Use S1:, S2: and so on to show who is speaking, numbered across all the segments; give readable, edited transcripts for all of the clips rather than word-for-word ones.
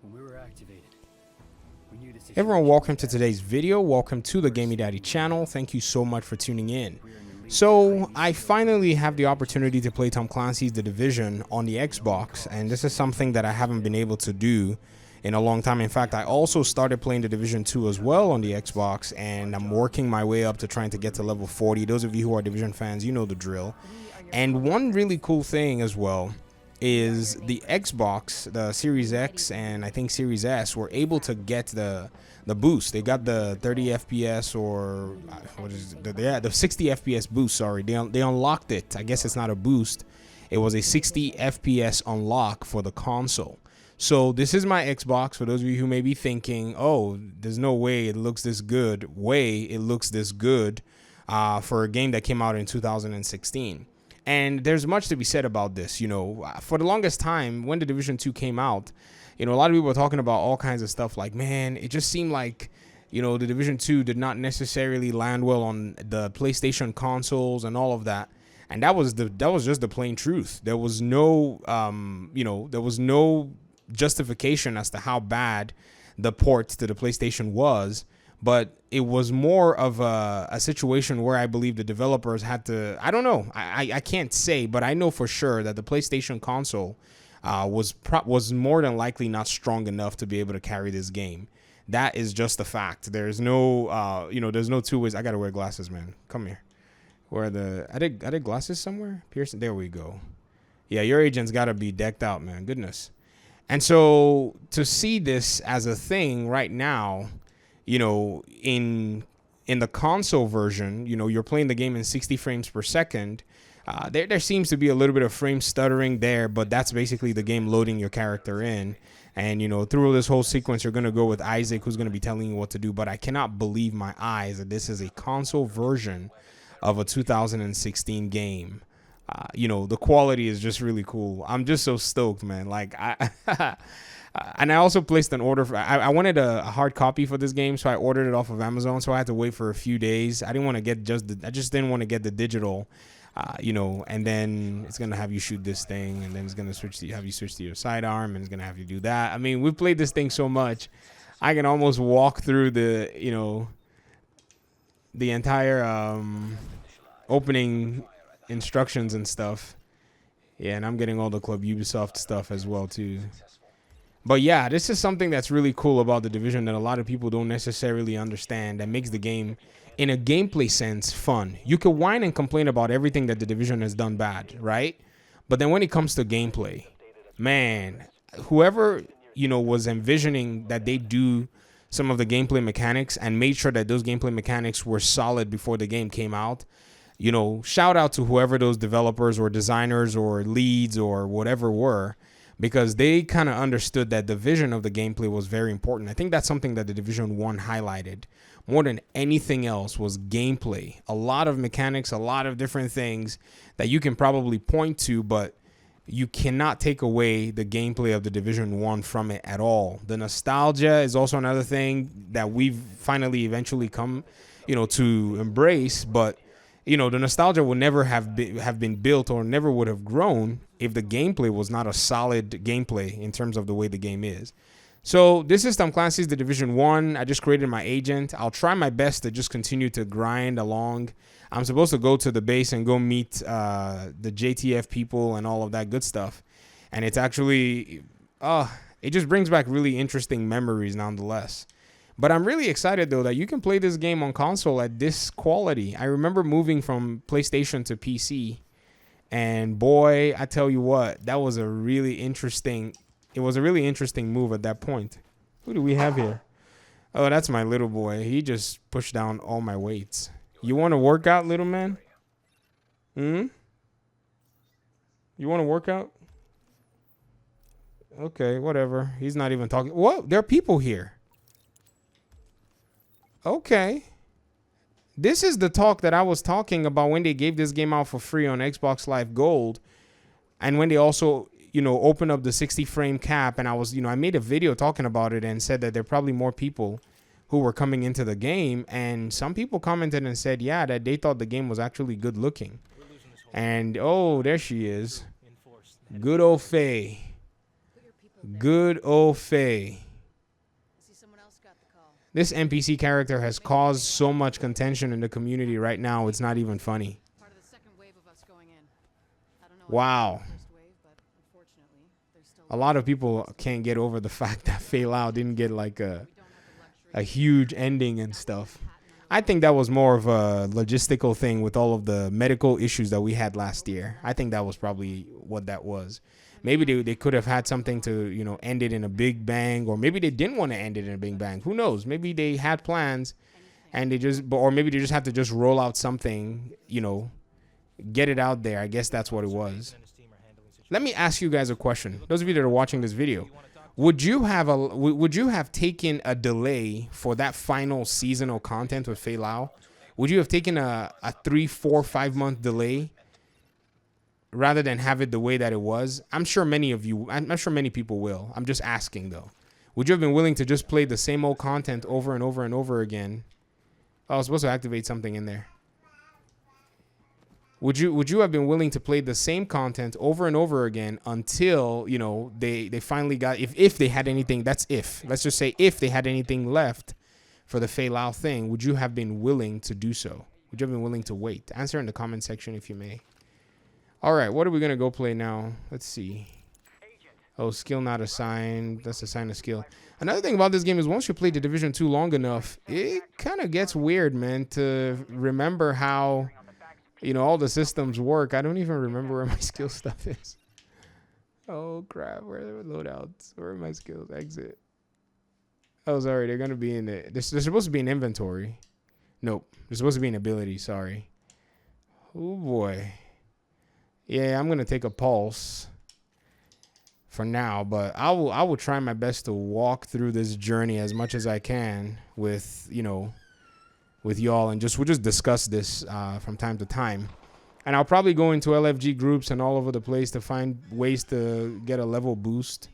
S1: When we were activated, we knew the situation.
S2: Everyone, welcome to today's video. Welcome to the Gaming Daddy channel. Thank you so much for tuning in. So I finally have the opportunity to play Tom Clancy's The Division on the Xbox, and this is something that I haven't been able to do in a long time. In fact, I also started playing The Division 2 as well on the Xbox, and I'm working my way up to trying to get to level 40. Those of you who are Division fans, you know the drill. And one really cool thing as well is the Xbox, the Series X and I think Series S were able to get the boost. They got the 30 FPS or what is it? The 60 FPS boost. Sorry, they unlocked it. I guess it's not a boost. It was a 60 FPS unlock for the console. So this is my Xbox. For those of you who may be thinking, oh, there's no way it looks this good. It looks this good for a game that came out in 2016. And there's much to be said about this. You know, for the longest time, when the Division 2 came out, you know, a lot of people were talking about all kinds of stuff like, man, it just seemed like, you know, the Division 2 did not necessarily land well on the PlayStation consoles and all of that. And that was just the plain truth. There was no, there was no justification as to how bad the port to the PlayStation was. But it was more of a situation where I believe the developers had to, I don't know, I can't say, but I know for sure that the PlayStation console was more than likely not strong enough to be able to carry this game. That is just a fact. There's no, there's no two ways. I got to wear glasses, man. Come here. Where are they glasses somewhere? Pearson, there we go. Yeah, your agent's got to be decked out, man. Goodness. And so to see this as a thing right now, you know, in the console version, you know, you're playing the game in 60 frames per second. There seems to be a little bit of frame stuttering there, but that's basically the game loading your character in. And, you know, through this whole sequence, you're going to go with Isaac, who's going to be telling you what to do. But I cannot believe my eyes that this is a console version of a 2016 game. You know, the quality is just really cool. I'm just so stoked, man. Like, and I also placed an order for, I wanted a hard copy for this game, so I ordered it off of Amazon. So I had to wait for a few days. I didn't want to get I just didn't want to get the digital, and then it's going to have you shoot this thing, and then it's going to have you switch to your sidearm, and it's going to have you do that. I mean, we've played this thing so much, I can almost walk through the entire opening instructions and stuff. Yeah, and I'm getting all the Club Ubisoft stuff as well, too. But yeah, this is something that's really cool about The Division that a lot of people don't necessarily understand, that makes the game, in a gameplay sense, fun. You could whine and complain about everything that The Division has done bad, right? But then when it comes to gameplay, man, whoever, was envisioning that they do some of the gameplay mechanics and made sure that those gameplay mechanics were solid before the game came out, shout out to whoever those developers or designers or leads or whatever were, because they kind of understood that the vision of the gameplay was very important. I think that's something that the Division 1 highlighted more than anything else was gameplay. A lot of mechanics, a lot of different things that you can probably point to, but you cannot take away the gameplay of the Division 1 from it at all. The nostalgia is also another thing that we've finally eventually come, to embrace, but the nostalgia would never have been built or never would have grown if the gameplay was not a solid gameplay in terms of the way the game is. So this is Tom Clancy's The Division 1. I just created my agent. I'll try my best to just continue to grind along. I'm supposed to go to the base and go meet the JTF people and all of that good stuff. And it's actually, it just brings back really interesting memories nonetheless. But I'm really excited, though, that you can play this game on console at this quality. I remember moving from PlayStation to PC, and boy, I tell you what, it was a really interesting move at that point. Who do we have here? Oh, that's my little boy. He just pushed down all my weights. You want to work out, little man? You want to work out? Okay, whatever. He's not even talking. Whoa, there are people here. Okay. This is the talk that I was talking about when they gave this game out for free on Xbox Live Gold. And when they also, opened up the 60 frame cap, and I was, I made a video talking about it and said that there are probably more people who were coming into the game. And some people commented and said, yeah, that they thought the game was actually good looking. And, oh, there she is. Good old Faye. Good old Faye.
S3: See, someone else got the call.
S2: This NPC character has caused so much contention in the community right now. It's not even funny.
S3: Part of the second wave of us going in. I don't know.
S2: Wow.
S3: About the first wave, but unfortunately, there's still
S2: A lot of people can't get over the fact that Faye Lau didn't get like
S3: we don't have the
S2: a
S3: luxury.
S2: huge ending and stuff. I think that was more of a logistical thing with all of the medical issues that we had last year. I think that was probably what that was. Maybe they could have had something to, you know, end it in a big bang, or maybe they didn't want to end it in a big bang. Who knows? Maybe they had plans and they just, or maybe they just have to just roll out something, you know, get it out there. I guess that's what it was. Let me ask you guys a question. Those of you that are watching this video, would you have taken a delay for that final seasonal content with Faye Lau? Would you have taken a 3, 4, 5 month delay rather than have it the way that it was? I'm sure many people will. I'm just asking though. Would you have been willing to just play the same old content over and over and over again? Oh, I was supposed to activate something in there. Would you have been willing to play the same content over and over again until, you know, they finally got, if they had anything, that's if. Let's just say if they had anything left for the Faye Lau thing, would you have been willing to do so? Would you have been willing to wait? Answer in the comment section if you may. All right, what are we going to go play now? Let's see. Oh, skill not assigned. That's assign a skill. Another thing about this game is once you play the Division 2 long enough, it kind of gets weird, man, to remember how, you know, all the systems work. I don't even remember where my skill stuff is. Oh, crap. Where are the loadouts? Where are my skills? Exit. Oh, sorry. They're going to be in the... They're supposed to be in inventory. Nope. They're supposed to be in ability. Sorry. Oh, boy. Yeah, I'm going to take a pulse for now, but I will try my best to walk through this journey as much as I can with, you know, with y'all, and we'll just discuss this from time to time. And I'll probably go into LFG groups and all over the place to find ways to get a level boost,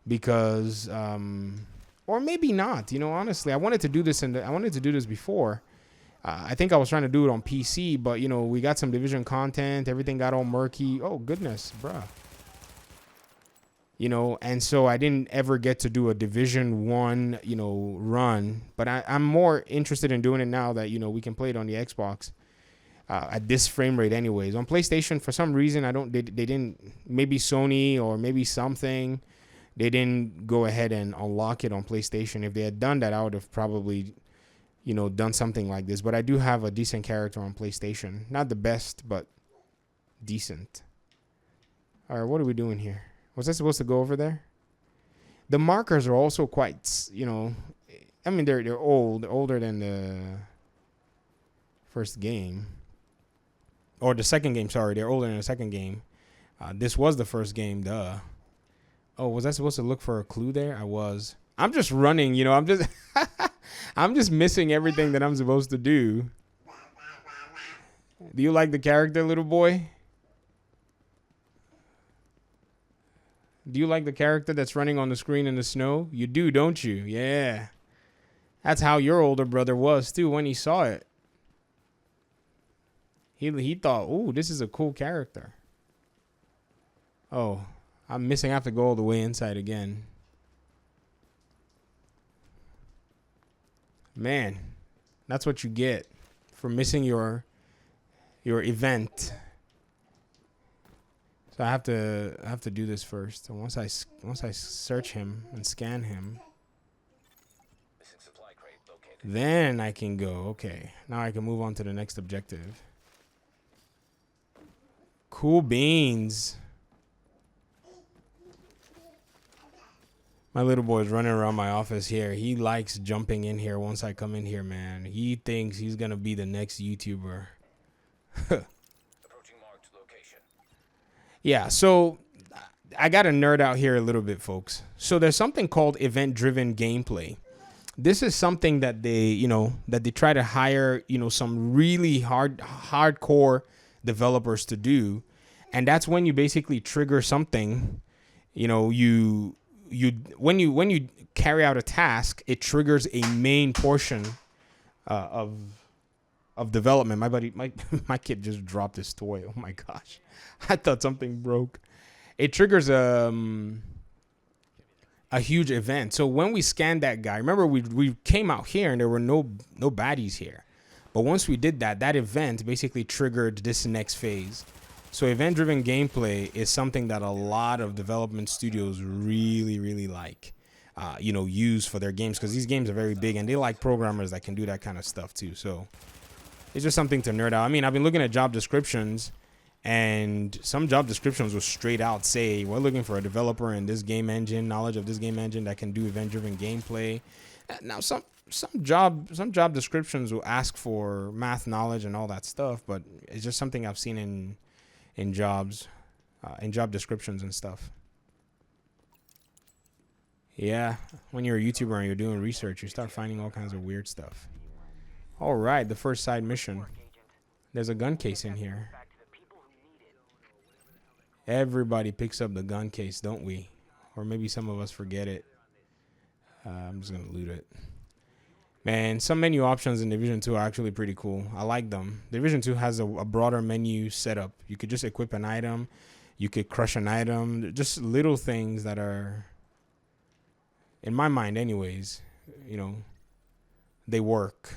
S2: because or maybe not, you know, honestly, I wanted to do this before. I think I was trying to do it on PC, but you know, we got some Division content, everything got all murky. Oh goodness, bruh. You know, and so I didn't ever get to do a Division 1, you know, run. But I'm more interested in doing it now that, you know, we can play it on the Xbox at this frame rate anyways. On PlayStation, for some reason, they didn't, maybe Sony or maybe something, they didn't go ahead and unlock it on PlayStation. If they had done that, I would have probably, you know, done something like this. But I do have a decent character on PlayStation. Not the best, but decent. All right, what are we doing here? Was I supposed to go over there? The markers are also quite, you know, I mean, they're old. They're older than the first game. Or the second game, sorry. They're older than the second game. This was the first game, duh. Oh, was I supposed to look for a clue there? I was. I'm just running, you know. I'm just missing everything that I'm supposed to do. Do you like the character, little boy? Do you like the character that's running on the screen in the snow? You do, don't you? Yeah. That's how your older brother was, too, when he saw it. He thought, ooh, this is a cool character. Oh, I'm missing. I have to go all the way inside again. Man, that's what you get for missing your event. So I have to do this first. And once I search him and scan him, then I can go. Okay, now I can move on to the next objective. Cool beans. My little boy is running around my office here. He likes jumping in here once I come in here, man. He thinks he's gonna be the next YouTuber. Yeah, so I got to nerd out here a little bit, folks. So there's something called event-driven gameplay. This is something that they try to hire, you know, some really hardcore developers to do. And that's when you basically trigger something, you know, when you carry out a task, it triggers a main portion of development. My kid just dropped his toy. Oh my gosh. I thought something broke. It triggers a huge event. So when we scanned that guy, remember we came out here and there were no baddies here. But once we did that, that event basically triggered this next phase. So event-driven gameplay is something that a lot of development studios really like, use for their games, because these games are very big and they like programmers that can do that kind of stuff too. So it's just something to nerd out. I mean, I've been looking at job descriptions, and some job descriptions will straight out say, we're looking for a developer in this game engine, knowledge of this game engine that can do event-driven gameplay. Now, some job descriptions will ask for math knowledge and all that stuff, but it's just something I've seen in jobs, in job descriptions and stuff. Yeah, when you're a YouTuber and you're doing research, you start finding all kinds of weird stuff. All right, the first side mission. There's a gun case in here. Everybody picks up the gun case, don't we? Or maybe some of us forget it. I'm just gonna loot it. Man, some menu options in Division 2 are actually pretty cool. I like them. Division 2 has a broader menu setup. You could just equip an item. You could crush an item. Just little things that are, in my mind anyways, they work.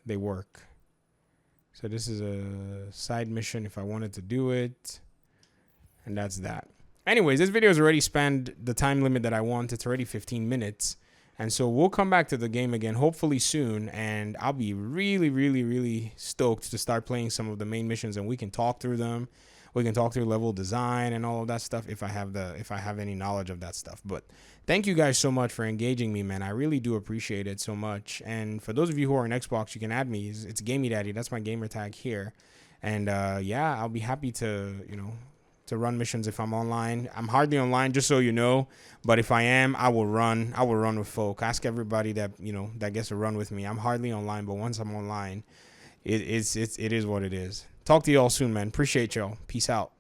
S2: They work. So this is a side mission if I wanted to do it. And that's that. Anyways, this video has already spanned the time limit that I want. It's already 15 minutes. And so we'll come back to the game again, hopefully soon. And I'll be really stoked to start playing some of the main missions, and we can talk through them. We can talk through level design and all of that stuff if I have any knowledge of that stuff. But thank you guys so much for engaging me, man. I really do appreciate it so much. And for those of you who are on Xbox, you can add me. It's Gamey Daddy. That's my gamer tag here. And yeah, I'll be happy to, to run missions if I'm online. I'm hardly online, just so you know. But if I am, I will run. I will run with folk. Ask everybody that that gets to run with me. I'm hardly online, but once I'm online, it is what it is. Talk to you all soon, man. Appreciate y'all. Peace out.